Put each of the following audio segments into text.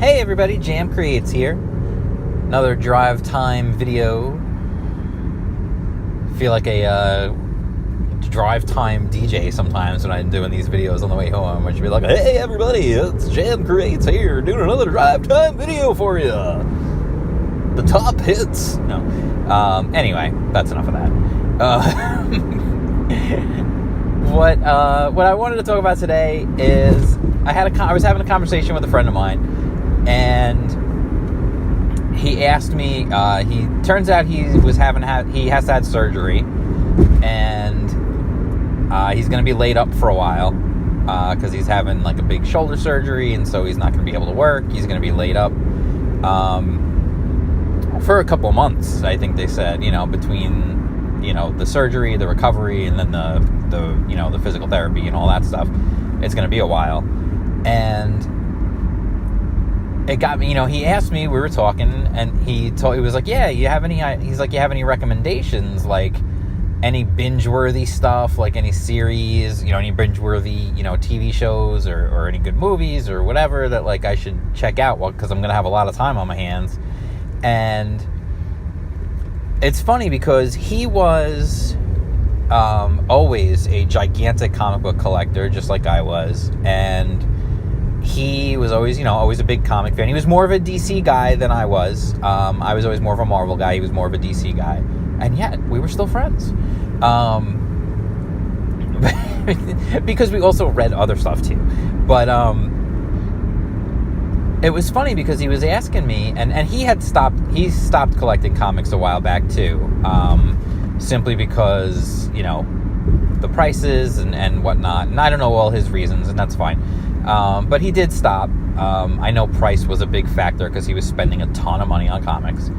Hey everybody, Jam Creates here. Another drive time video. Feel like a drive time DJ sometimes when I'm doing these videos on the way home. I should be like, hey everybody, it's Jam Creates here, doing another drive time video for you. The top hits. No. Anyway, that's enough of that. What I wanted to talk about today is I was having a conversation with a friend of mine. And he asked me, he turns out he has to have surgery, and he's going to be laid up for a while, because he's having like a big shoulder surgery, and so he's not going to be able to work. He's going to be laid up, for a couple of months, I think they said, between, the surgery, the recovery, and then the physical therapy and all that stuff. It's going to be a while. And it got me, he asked me, we were talking, and he was like, yeah, you have any recommendations, like any binge-worthy stuff, like any series, any binge-worthy, TV shows or any good movies or whatever that like I should check out, because I'm going to have a lot of time on my hands. And it's funny because he was always a gigantic comic book collector, just like I was, and he was always, always a big comic fan. He was more of a DC guy than I was. I was always more of a Marvel guy. He was more of a DC guy. And yet, we were still friends. Because we also read other stuff, too. But it was funny because he was asking me, and he stopped collecting comics a while back, too. Simply because, the prices and whatnot. And I don't know all his reasons, and that's fine. But he did stop. I know price was a big factor because he was spending a ton of money on comics.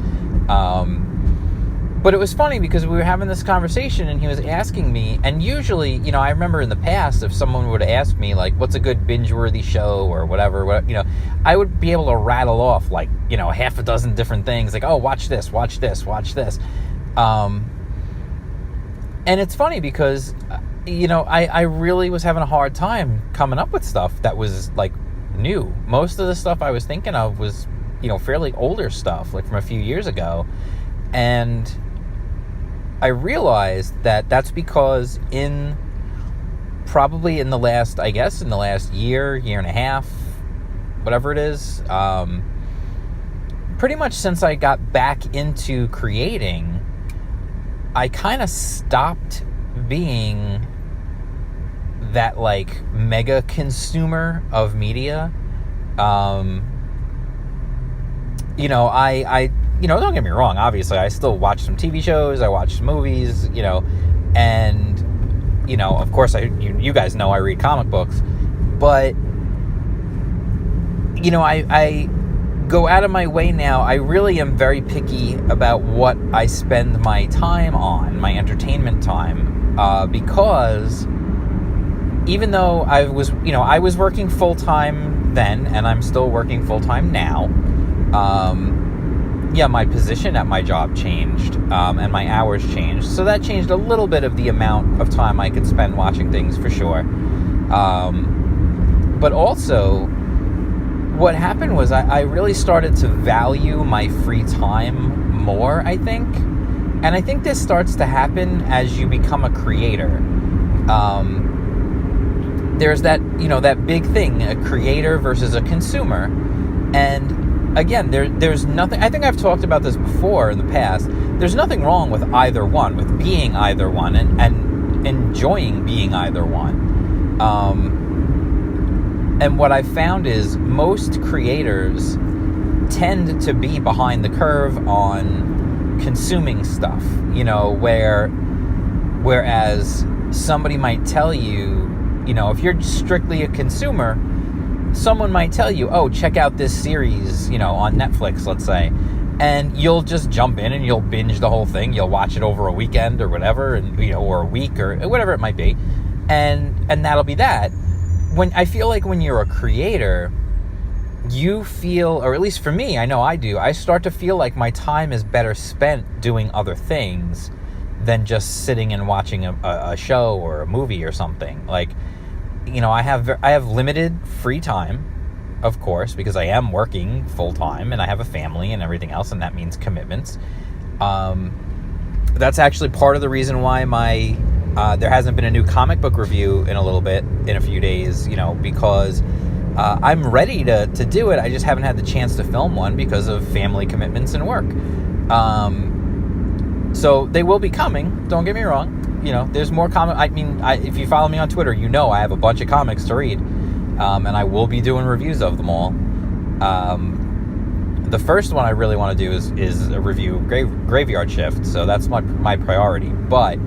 But it was funny because we were having this conversation and he was asking me, and usually, I remember in the past, if someone would ask me, like, what's a good binge-worthy show or whatever, I would be able to rattle off, like, half a dozen different things, like, oh, watch this. And it's funny because I really was having a hard time coming up with stuff that was, like, new. Most of the stuff I was thinking of was, fairly older stuff, like from a few years ago. And I realized that that's because probably in the last year and a half, whatever it is, pretty much since I got back into creating, I kind of stopped being that like mega consumer of media. I don't get me wrong, obviously I still watch some TV shows, I watch some movies, and of course you guys know I read comic books, but I go out of my way now. I really am very picky about what I spend my time on, my entertainment time, because even though I was working full-time then, and I'm still working full-time now, my position at my job changed, and my hours changed, so that changed a little bit of the amount of time I could spend watching things, for sure. But also, what happened was I really started to value my free time more, I think. And I think this starts to happen as you become a creator. There's that, that big thing, a creator versus a consumer. And again, there's nothing, I think I've talked about this before in the past, there's nothing wrong with either one, with being either one and enjoying being either one. And what I've found is most creators tend to be behind the curve on consuming stuff, whereas somebody might tell you, if you're strictly a consumer, someone might tell you, oh, check out this series, on Netflix, let's say, and you'll just jump in and you'll binge the whole thing. You'll watch it over a weekend or whatever, and, or a week or whatever it might be. And that'll be that. I feel like when you're a creator, you feel, or at least for me, I know I do, I start to feel like my time is better spent doing other things than just sitting and watching a show or a movie or something. Like, I have limited free time, of course, because I am working full-time and I have a family and everything else, and that means commitments. That's actually part of the reason why there hasn't been a new comic book review in a few days, because I'm ready to do it. I just haven't had the chance to film one because of family commitments and work. So they will be coming, don't get me wrong. There's more if you follow me on Twitter, I have a bunch of comics to read, and I will be doing reviews of them all. The first one I really want to do is a review of Graveyard Shift, so that's my priority. But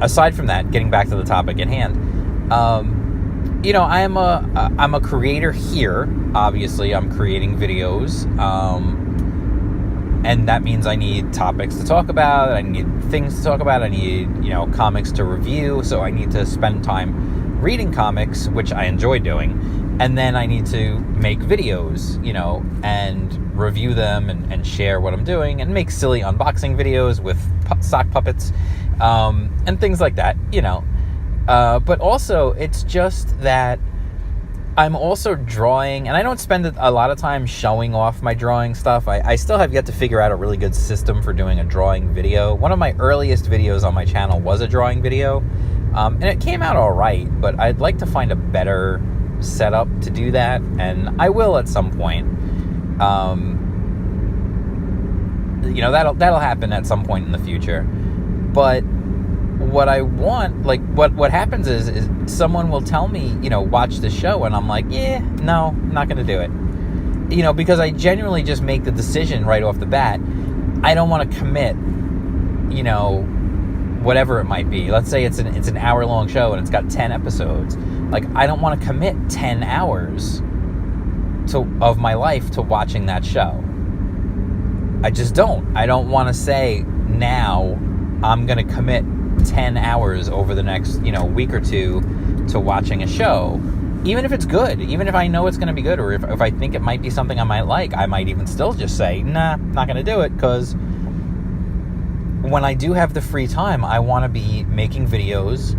aside from that, getting back to the topic at hand, I'm a creator here. Obviously, I'm creating videos, and that means I need topics to talk about. I need things to talk about. I need comics to review. So I need to spend time reading comics, which I enjoy doing, and then I need to make videos, and review them and share what I'm doing, and make silly unboxing videos with sock puppets, and things like that. But also, it's just that I'm also drawing, and I don't spend a lot of time showing off my drawing stuff. I still have yet to figure out a really good system for doing a drawing video. One of my earliest videos on my channel was a drawing video, and it came out all right, but I'd like to find a better setup to do that, and I will at some point. That'll happen at some point in the future. But what I want, what happens is someone will tell me, watch the show, and I'm like, yeah, no, I'm not going to do it. Because I genuinely just make the decision right off the bat. I don't want to commit, whatever it might be. Let's say it's an hour-long show and it's got 10 episodes. I don't want to commit 10 hours of my life to watching that show. I just don't. I don't want to say, now I'm going to commit 10 hours over the next, week or two to watching a show. Even if it's good, even if I know it's going to be good, or if I think it might be something I might like, I might even still just say, nah, not going to do it, because when I do have the free time, I want to be making videos,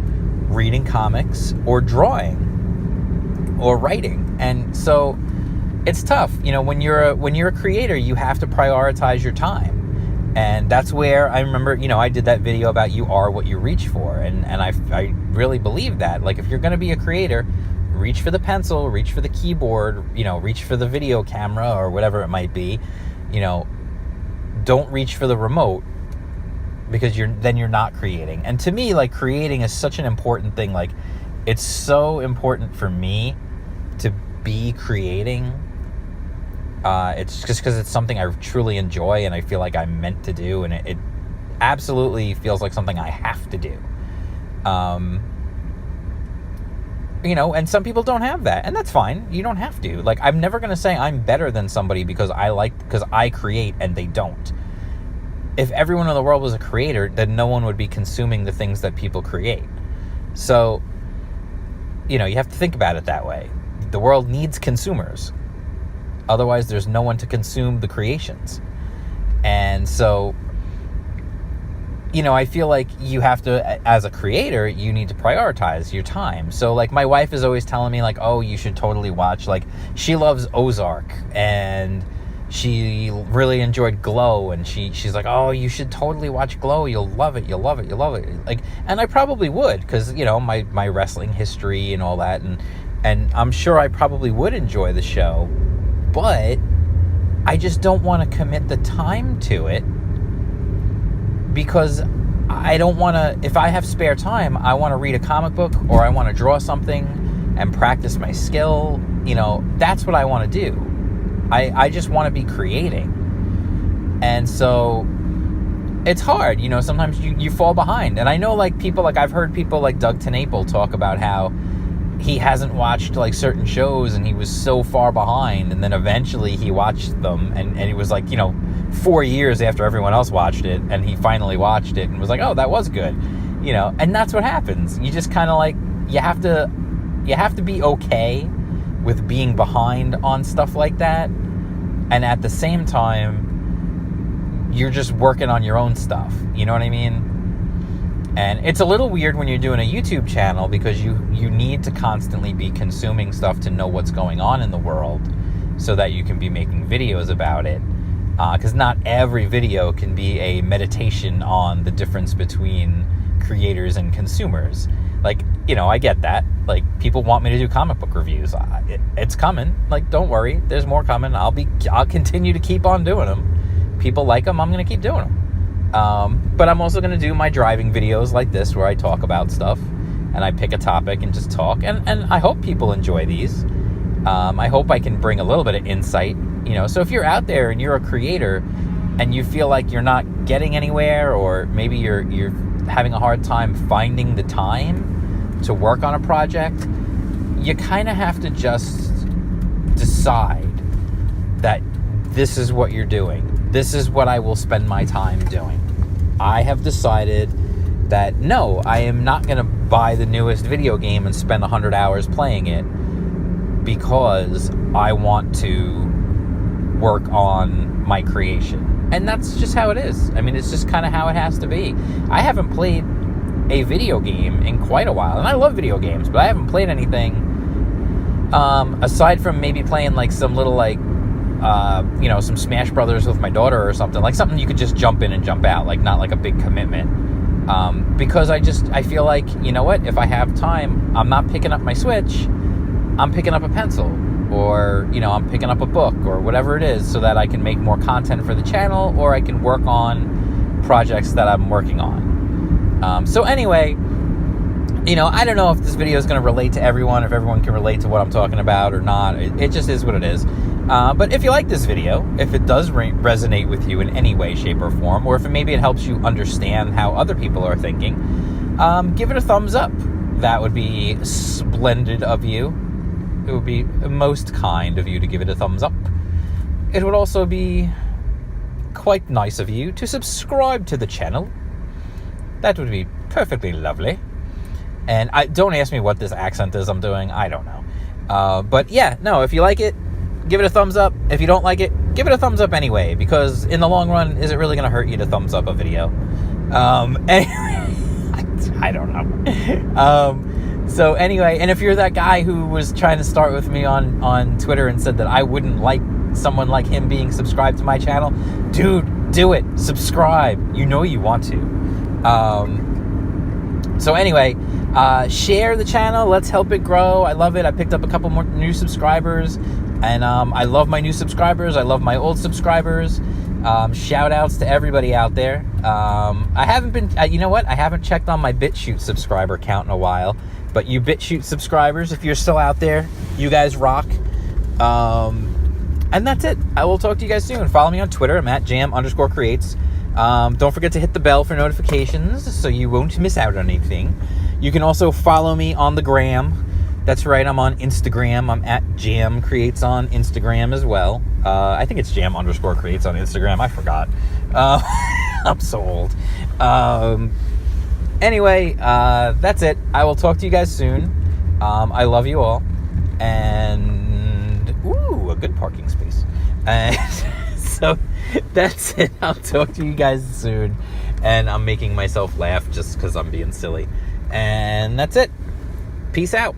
reading comics, or drawing, or writing. And so it's tough. When you're a creator, you have to prioritize your time. And that's where I remember, I did that video about you are what you reach for. And I really believe that. If you're going to be a creator, reach for the pencil, reach for the keyboard, reach for the video camera or whatever it might be. Don't reach for the remote, because you're not creating. And to me, creating is such an important thing. It's so important for me to be creating. It's just because it's something I truly enjoy and I feel like I'm meant to do, and it absolutely feels like something I have to do. And some people don't have that, and that's fine. You don't have to. I'm never going to say I'm better than somebody because I create and they don't. If everyone in the world was a creator, then no one would be consuming the things that people create. So, you have to think about it that way. The world needs consumers. Otherwise, there's no one to consume the creations. And so, I feel like you have to, as a creator, you need to prioritize your time. So, my wife is always telling me, oh, you should totally watch, she loves Ozark, and she really enjoyed Glow, and she's like, oh, you should totally watch Glow, you'll love it, you'll love it, you'll love it. And I probably would, because, my wrestling history and all that, and I'm sure I probably would enjoy the show. But I just don't want to commit the time to it, because I don't want to, if I have spare time, I want to read a comic book, or I want to draw something and practice my skill. That's what I want to do. I just want to be creating. And so it's hard, sometimes you fall behind. And I know people, I've heard people like Doug TenNapel talk about how he hasn't watched certain shows and he was so far behind, and then eventually he watched them, and it was 4 years after everyone else watched it, and he finally watched it and was like, oh, that was good, and that's what happens. You just kind of you have to be okay with being behind on stuff like that, and at the same time you're just working on your own stuff, you know what I mean? And it's a little weird when you're doing a YouTube channel because you need to constantly be consuming stuff to know what's going on in the world so that you can be making videos about it. Because not every video can be a meditation on the difference between creators and consumers. Like, I get that. Like, people want me to do comic book reviews. It's coming. Like, don't worry. There's more coming. I'll continue to keep on doing them. People like them. I'm going to keep doing them. But I'm also going to do my driving videos like this where I talk about stuff and I pick a topic and just talk. And I hope people enjoy these. I hope I can bring a little bit of insight. So if you're out there and you're a creator and you feel like you're not getting anywhere, or maybe you're having a hard time finding the time to work on a project, you kind of have to just decide that this is what you're doing. This is what I will spend my time doing. I have decided that no, I am not going to buy the newest video game and spend 100 hours playing it because I want to work on my creation. And that's just how it is. I mean, it's just kind of how it has to be. I haven't played a video game in quite a while, and I love video games, but I haven't played anything aside from maybe playing like some little some Smash Brothers with my daughter or something, like something you could just jump in and jump out, like not like a big commitment. Because I feel like, if I have time, I'm not picking up my Switch, I'm picking up a pencil, or, I'm picking up a book or whatever it is so that I can make more content for the channel, or I can work on projects that I'm working on. So anyway, I don't know if this video is going to relate to everyone, if everyone can relate to what I'm talking about or not. It just is what it is. But if you like this video, if it does resonate with you in any way, shape, or form, or if maybe it helps you understand how other people are thinking, give it a thumbs up. That would be splendid of you. It would be most kind of you to give it a thumbs up. It would also be quite nice of you to subscribe to the channel. That would be perfectly lovely. And don't ask me what this accent is I'm doing. I don't know. But yeah, no, if you like it, give it a thumbs up. If you don't like it, give it a thumbs up anyway, because in the long run, is it really going to hurt you to thumbs up a video? Anyway, I don't know. So anyway, and if you're that guy who was trying to start with me on Twitter and said that I wouldn't like someone like him being subscribed to my channel, dude, do it. Subscribe. You know you want to. So anyway, share the channel. Let's help it grow. I love it. I picked up a couple more new subscribers, and I love my new subscribers. I love my old subscribers. Shout outs to everybody out there. I haven't been, you know what? I haven't checked on my BitChute subscriber count in a while, but you BitChute subscribers, if you're still out there, you guys rock. And that's it. I will talk to you guys soon. Follow me on Twitter. I'm at jam_creates. Don't forget to hit the bell for notifications so you won't miss out on anything. You can also follow me on the gram. That's right, I'm on Instagram. I'm at Jam Creates on Instagram as well. I think it's Jam_Creates on Instagram. I forgot. I'm so old. Anyway, that's it. I will talk to you guys soon. I love you all. And, ooh, a good parking space. And so that's it. I'll talk to you guys soon. And I'm making myself laugh just because I'm being silly. And that's it. Peace out.